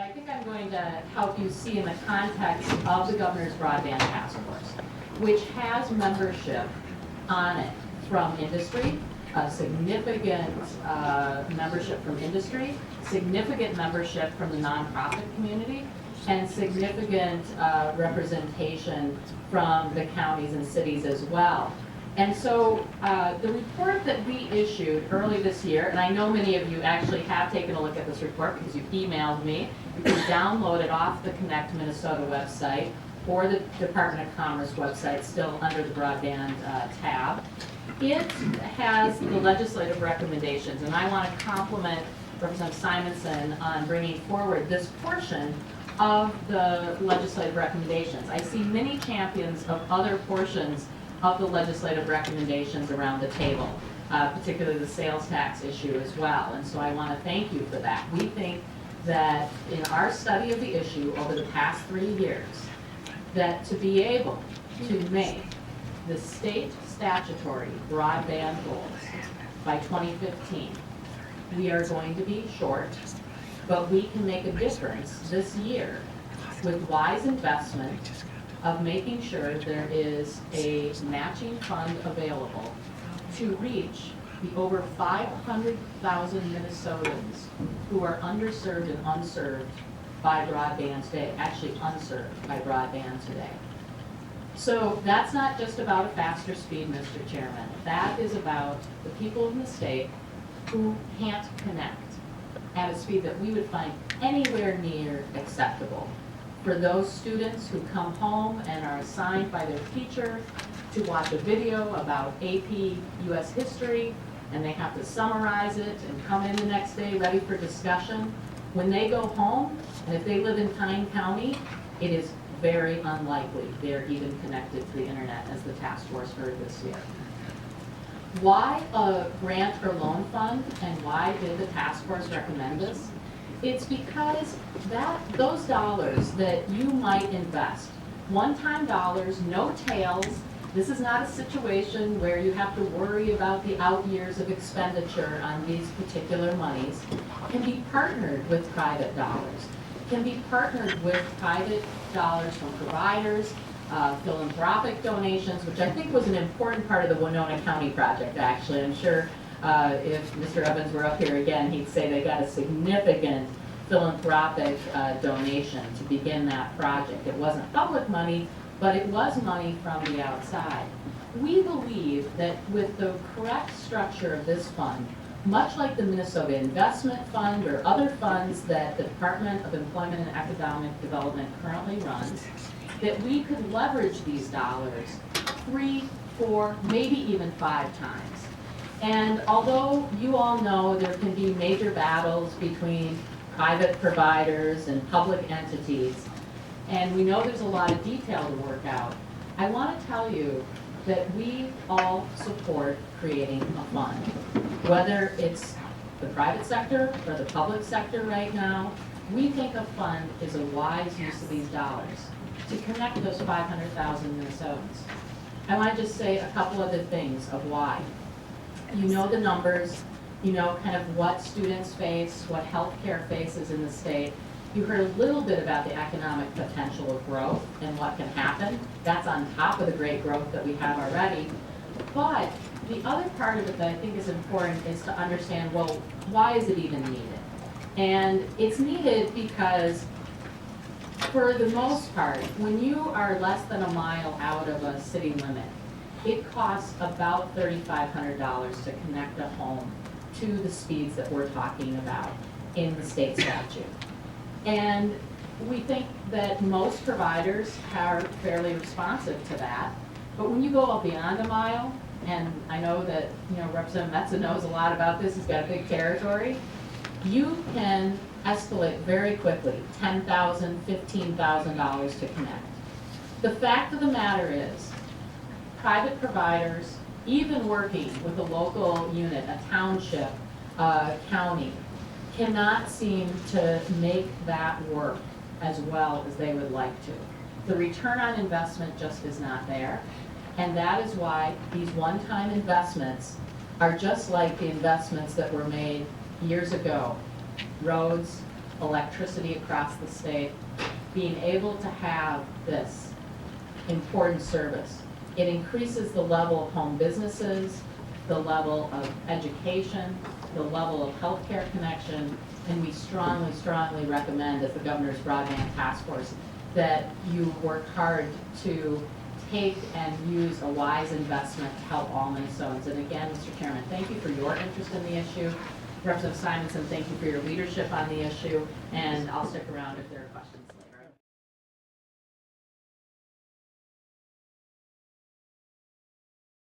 I think I'm going to help you see in the context of the Governor's Broadband Task Force, which has membership on it from industry, a significant membership from industry, significant membership from the nonprofit community, and significant representation from the counties and cities as well. And so the report that we issued early this year, and I know many of you actually have taken a look at this report because you've emailed me. You can download it off the Connect Minnesota website or the Department of Commerce website, still under the Broadband tab. It has the legislative recommendations, and I want to compliment Representative Simonson on bringing forward this portion of the legislative recommendations. I see many champions of other portions of the legislative recommendations around the table, particularly the sales tax issue as well. And so I want to thank you for that. We think that in our study of the issue over the past 3 years, that to be able to make the state statutory broadband goals by 2015, we are going to be short, but we can make a difference this year with wise investment of making sure there is a matching fund available to reach the over 500,000 Minnesotans who are underserved and unserved by broadband today, actually unserved by broadband today. So that's not just about a faster speed, Mr. Chairman. That is about the people in the state who can't connect at a speed that we would find anywhere near acceptable. For those students who come home and are assigned by their teacher to watch a video about AP US history, and they have to summarize it and come in the next day ready for discussion. When they go home, and if they live in Pine County, it is very unlikely they're even connected to the internet, as the task force heard this year. Why a grant or loan fund, and why did the task force recommend this? It's because those dollars that you might invest, one-time dollars, no tails, this is not a situation where you have to worry about the out years of expenditure on these particular monies, can be partnered with private dollars, can be partnered with private dollars from providers, philanthropic donations, which I think was an important part of the Winona County project, actually. I'm sure if Mr. Evans were up here again, he'd say they got a significant philanthropic donation to begin that project. It wasn't public money, but it was money from the outside. We believe that with the correct structure of this fund, much like the Minnesota Investment Fund or other funds that the Department of Employment and Economic Development currently runs, that we could leverage these dollars 3, 4, maybe even 5 times. And although you all know there can be major battles between private providers and public entities, and we know there's a lot of detail to work out, I want to tell you that we all support creating a fund. Whether it's the private sector or the public sector right now, we think a fund is a wise use of these dollars to connect those 500,000 Minnesotans. I want to just say a couple other things of why. You know the numbers, you know kind of what students face, what healthcare faces in the state. You heard a little bit about the economic potential of growth and what can happen. That's on top of the great growth that we have already. But the other part of it that I think is important is to understand, well, why is it even needed? And it's needed because for the most part, when you are less than a mile out of a city limit, it costs about $3,500 to connect a home to the speeds that we're talking about in the state statute. And we think that most providers are fairly responsive to that. But when you go up beyond a mile, and I know that Representative Metza knows a lot about this, he's got a big territory, you can escalate very quickly, $10,000, $15,000 to connect. The fact of the matter is, private providers, even working with a local unit, a township, county, cannot seem to make that work as well as they would like to. The return on investment just is not there, and that is why these one-time investments are just like the investments that were made years ago. Roads, electricity across the state, being able to have this important service, it increases the level of home businesses, the level of education, the level of healthcare connection, and we strongly, strongly recommend, as the Governor's Broadband Task Force, that you work hard to take and use a wise investment to help all Minnesotans. And again, Mr. Chairman, thank you for your interest in the issue. Representative Simonson, thank you for your leadership on the issue, and I'll stick around if there are questions.